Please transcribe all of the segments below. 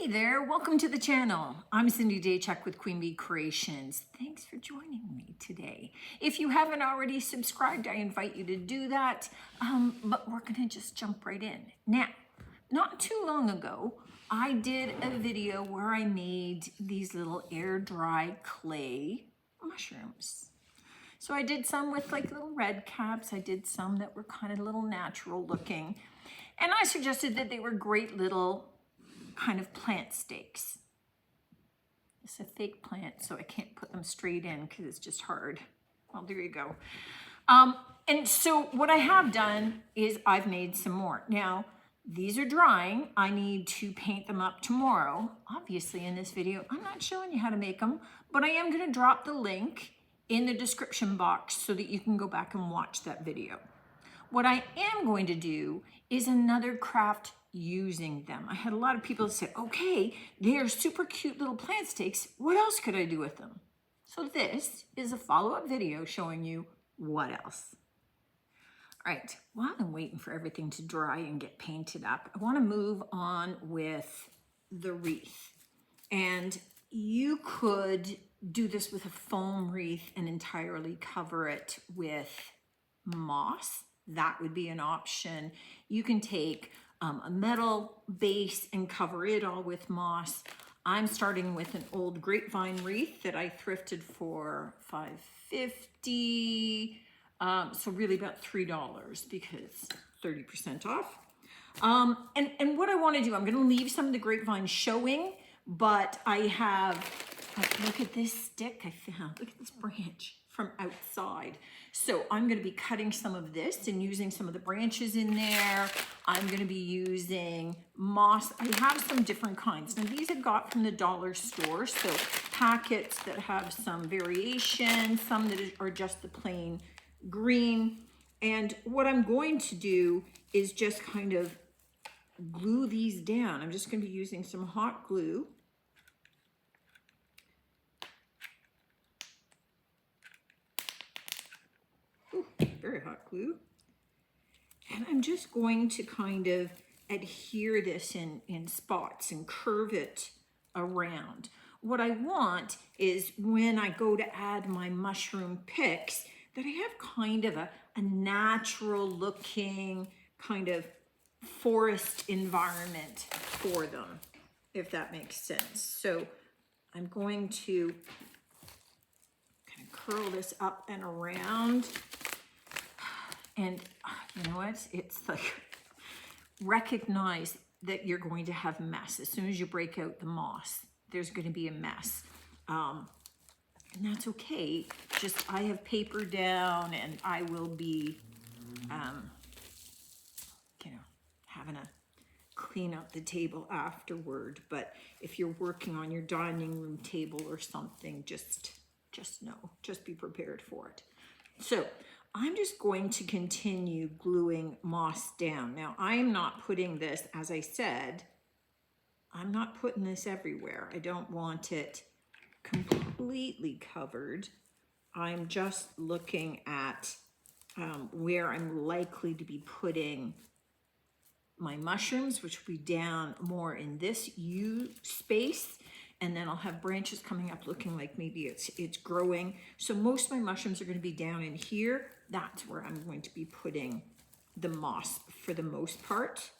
Hey there, welcome to the channel. I'm Cindy Daychuck with Queen Bee Creations. Thanks for joining me today. If you haven't already subscribed, I invite you to do that, but we're gonna just jump right in. Now, not too long ago, I did a video where I made these little air dry clay mushrooms. So I did some with like little red caps. I did some that were kind of little natural looking. And I suggested that they were great little kind of plant stakes. It's a fake plant, so I can't put them straight in because it's just hard. Well, there you go. And so what I have done is I've made some more. Now, these are drying. I need to paint them up tomorrow. Obviously, in this video, I'm not showing you how to make them, but I am going to drop the link in the description box so that you can go back and watch that video. What I am going to do is another craft using them. I had a lot of people say, okay, they're super cute little plant stakes. What else could I do with them? So this is a follow-up video showing you what else. All right, while I'm waiting for everything to dry and get painted up, I want to move on with the wreath. And you could do this with a foam wreath and entirely cover it with moss. That would be an option. You can take a metal base and cover it all with moss. I'm starting with an old grapevine wreath that I thrifted for $5.50. So really about $3 because 30% off. And what I want to do, I'm going to leave some of the grapevine showing, but I have, look at this stick I found. Look at this branch from outside. So I'm going to be cutting some of this and using some of the branches in there. I'm going to be using moss. I have some different kinds. Now these I got from the dollar store. So packets that have some variation, some that are just the plain green. And what I'm going to do is just kind of glue these down. I'm just going to be using some hot glue. Very hot glue. And I'm just going to kind of adhere this in spots and curve it around. What I want is when I go to add my mushroom picks, that I have kind of a natural looking kind of forest environment for them, if that makes sense. So I'm going to kind of curl this up and around. And you know what? It's like, recognize that you're going to have mess. As soon as you break out the moss, there's going to be a mess. And that's okay. Just, I have paper down and I will be, having to clean up the table afterward. But if you're working on your dining room table or something, just know, just be prepared for it. So I'm just going to continue gluing moss down. Now, I'm not putting this, as I said, I'm not putting this everywhere. I don't want it completely covered. I'm just looking at where I'm likely to be putting my mushrooms, which will be down more in this U space. And then I'll have branches coming up looking like maybe it's growing. So most of my mushrooms are going to be down in here. That's where I'm going to be putting the moss for the most part.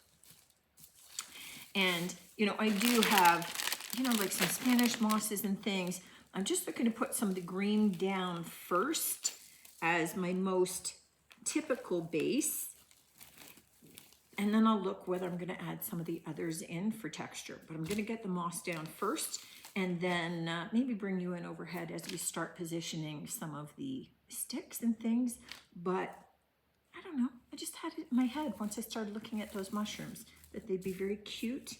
And, I do have, like some Spanish mosses and things. I'm just looking to put some of the green down first as my most typical base. And then I'll look whether I'm going to add some of the others in for texture. But I'm going to get the moss down first and then maybe bring you in overhead as we start positioning some of the sticks and things. But I don't know. I just had it in my head once I started looking at those mushrooms that they'd be very cute.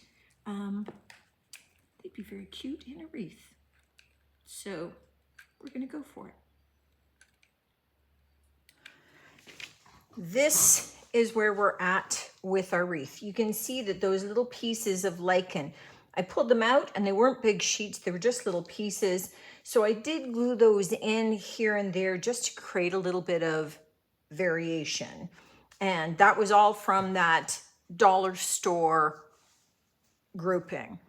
They'd be very cute in a wreath. So we're going to go for it. This is where we're at with our wreath. You can see that those little pieces of lichen, I pulled them out and they weren't big sheets, they were just little pieces. So I did glue those in here and there just to create a little bit of variation. And that was all from that dollar store grouping.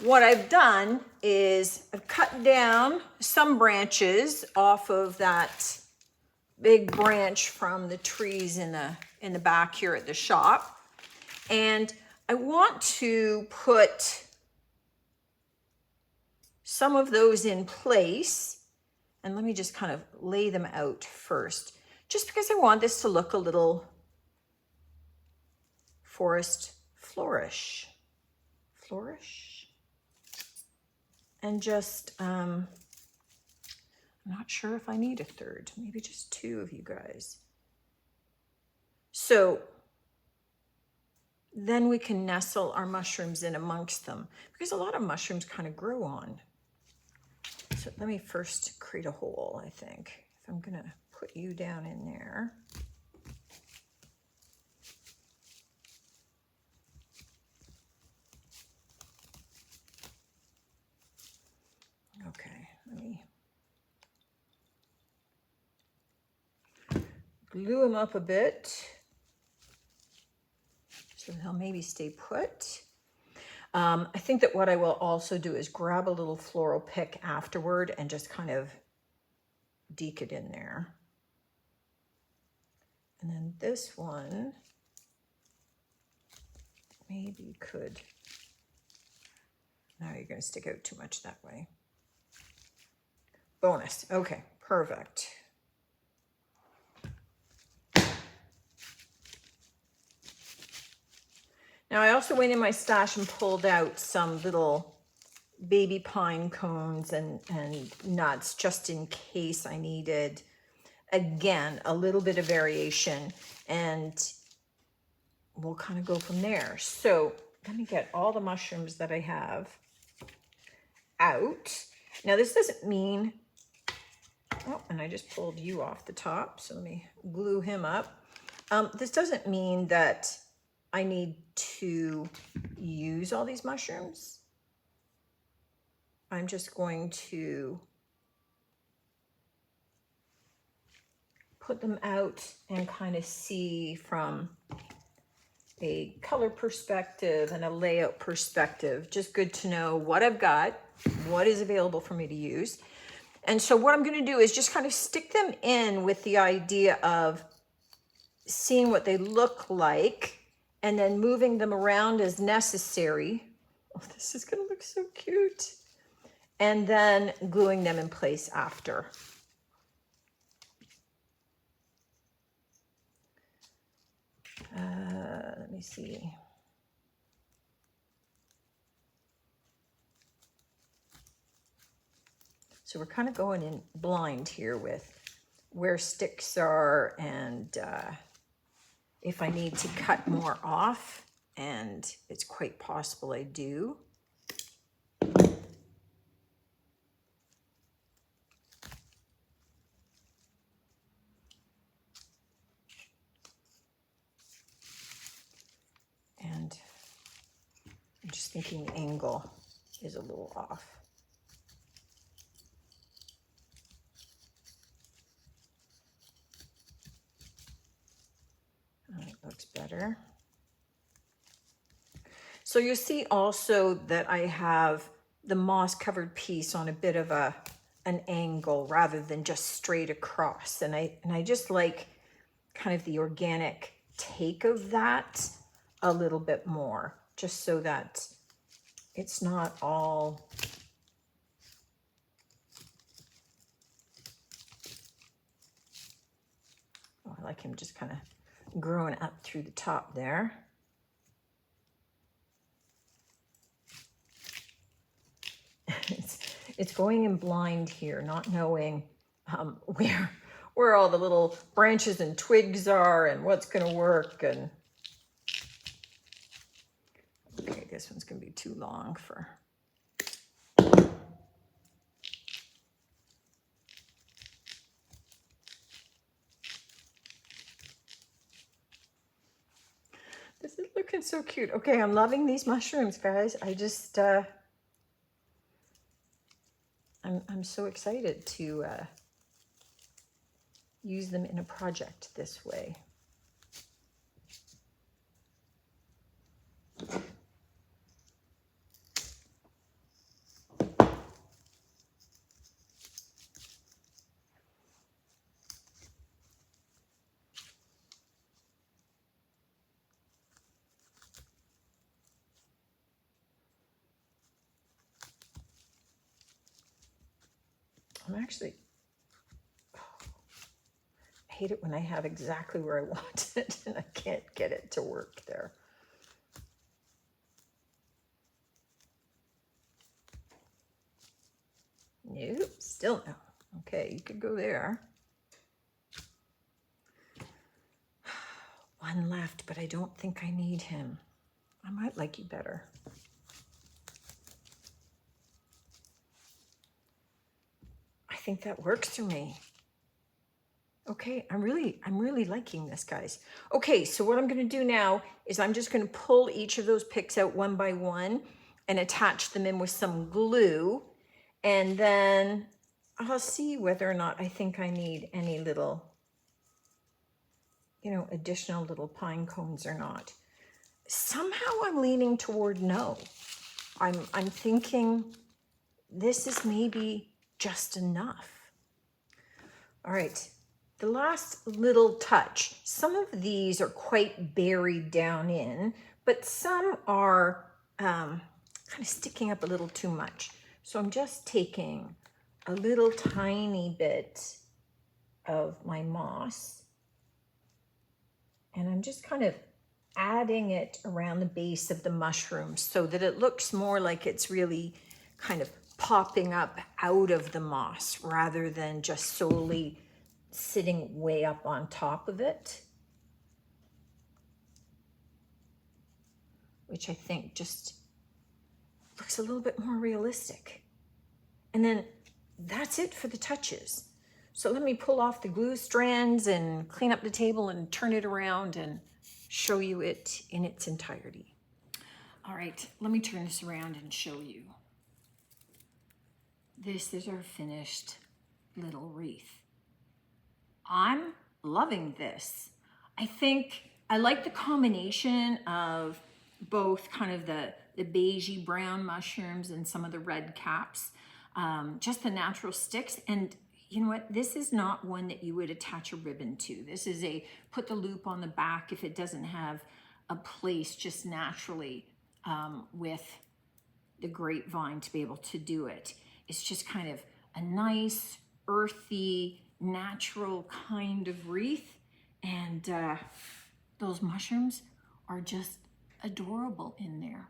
what I've done is I've cut down some branches off of that big branch from the trees in the back here at the shop. And I want to put some of those in place. And let me just kind of lay them out first, just because I want this to look a little forest flourish. And just, I'm not sure if I need a third, maybe just two of you guys. So then we can nestle our mushrooms in amongst them, because a lot of mushrooms kind of grow on. So let me first create a hole, I think. If I'm gonna put you down in there. Okay, let me glue them up a bit so they'll maybe stay put. I think that what I will also do is grab a little floral pick afterward and just kind of deke it in there. And then this one maybe could, now you're going to stick out too much that way. Bonus. Okay, perfect. Now I also went in my stash and pulled out some little baby pine cones and nuts just in case I needed, again, a little bit of variation, and we'll kind of go from there. So let me get all the mushrooms that I have out. Now this doesn't mean, oh, and I just pulled you off the top, so let me glue him up. This doesn't mean that I need to use all these mushrooms. I'm just going to put them out and kind of see from a color perspective and a layout perspective. Just good to know what I've got, what is available for me to use. And so what I'm going to do is just kind of stick them in with the idea of seeing what they look like and then moving them around as necessary. Oh, this is going to look so cute. And then gluing them in place after. Let me see. So we're kind of going in blind here with where sticks are and if I need to cut more off, and it's quite possible I do. And I'm just thinking the angle is a little off. That looks better. So you see also that I have the moss covered piece on a bit of an angle rather than just straight across. And I just like kind of the organic take of that a little bit more, just so that it's not all I like him just kind of growing up through the top there. It's going in blind here, not knowing where all the little branches and twigs are and what's going to work. And okay, this one's going to be too long for. This is looking so cute. Okay, I'm loving these mushrooms, guys. I just, I'm so excited to use them in a project this way. I'm actually, I hate it when I have exactly where I want it and I can't get it to work there. Nope, still no. Okay, you could go there. One left, but I don't think I need him. I might like you better. I think that works for me. Okay, I'm really liking this, guys. Okay, so what I'm gonna do now is I'm just gonna pull each of those picks out one by one and attach them in with some glue. And then I'll see whether or not I think I need any little, additional little pine cones or not. Somehow I'm leaning toward no. I'm thinking this is maybe just enough. All right, the last little touch. Some of these are quite buried down in, but some are kind of sticking up a little too much. So I'm just taking a little tiny bit of my moss and I'm just kind of adding it around the base of the mushroom so that it looks more like it's really kind of popping up out of the moss rather than just solely sitting way up on top of it, which I think just looks a little bit more realistic. And then that's it for the touches. So let me pull off the glue strands and clean up the table and turn it around and show you it in its entirety. All right, let me turn this around and show you. This is our finished little wreath. I'm loving this. I think I like the combination of both kind of the beigey brown mushrooms and some of the red caps, just the natural sticks. And you know what? This is not one that you would attach a ribbon to. This is a put the loop on the back if it doesn't have a place just naturally with the grapevine to be able to do it. It's just kind of a nice, earthy, natural kind of wreath. And those mushrooms are just adorable in there.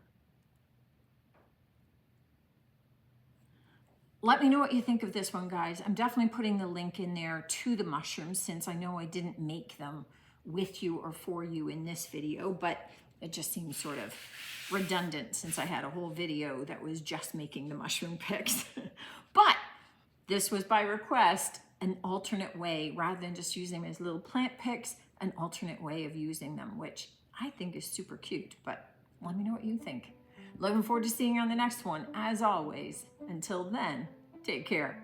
Let me know what you think of this one, guys. I'm definitely putting the link in there to the mushrooms since I know I didn't make them with you or for you in this video, but it just seems sort of redundant since I had a whole video that was just making the mushroom picks. But this was by request, an alternate way, rather than just using them as little plant picks, an alternate way of using them, which I think is super cute, but let me know what you think. Looking forward to seeing you on the next one. As always, until then, take care.